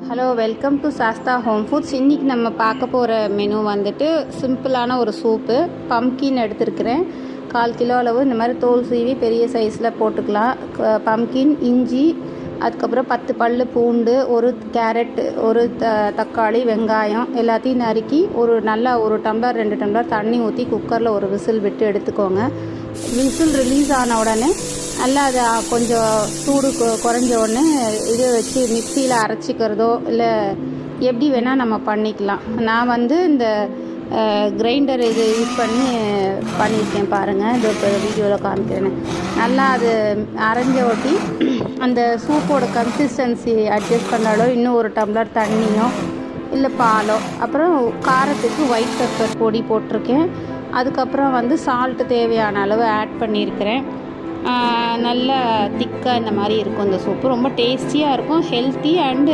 Hello, welcome to Sastha home foods. இன்றைக்கி நம்ம பார்க்க போகிற மெனு வந்துட்டு சிம்பிளான ஒரு சூப்பு. பம்கின் எடுத்துருக்கிறேன், 1/4 கிலோ அளவு. இந்த மாதிரி தோல் சீவி பெரிய சைஸில் போட்டுக்கலாம். பம்கின், இஞ்சி, அதுக்கப்புறம் 10 பல் பூண்டு, ஒரு கேரட், ஒரு தக்காளி, வெங்காயம் எல்லாத்தையும் நறுக்கி ஒரு டம்ளர் 2 டம்ளர் தண்ணி ஊற்றி குக்கரில் ஒரு விசில் விட்டு எடுத்துக்கோங்க. விசில் ரிலீஸ் ஆன உடனே நல்லா அதை கொஞ்சம் சூடு குறைஞ்ச உடனே இது வச்சு மிக்சியில் அரைச்சிக்கிறதோ இல்லை எப்படி வேணால் நம்ம பண்ணிக்கலாம். நான் வந்து இந்த கிரைண்டர் இது யூஸ் பண்ணியிருக்கேன் பாருங்கள். இது இப்போ வீடியோவில் காமிக்கிறேன். நல்லா அது அரைஞ்ச ஒட்டி அந்த சூப்போட கன்சிஸ்டன்சி அட்ஜஸ்ட் பண்ணாலோ இன்னும் ஒரு டம்ளர் தண்ணியோ இல்லை பாலோ, அப்புறம் காரத்துக்கு ஒயிட் பெப்பர் பொடி போட்டிருக்கேன். அதுக்கப்புறம் வந்து சால்ட்டு தேவையான அளவு ஆட் பண்ணியிருக்கிறேன். நல்லா திக்காக இந்த மாதிரி இருக்கும் இந்த சூப்பு. ரொம்ப டேஸ்டியாக இருக்கும், ஹெல்த்தி அண்டு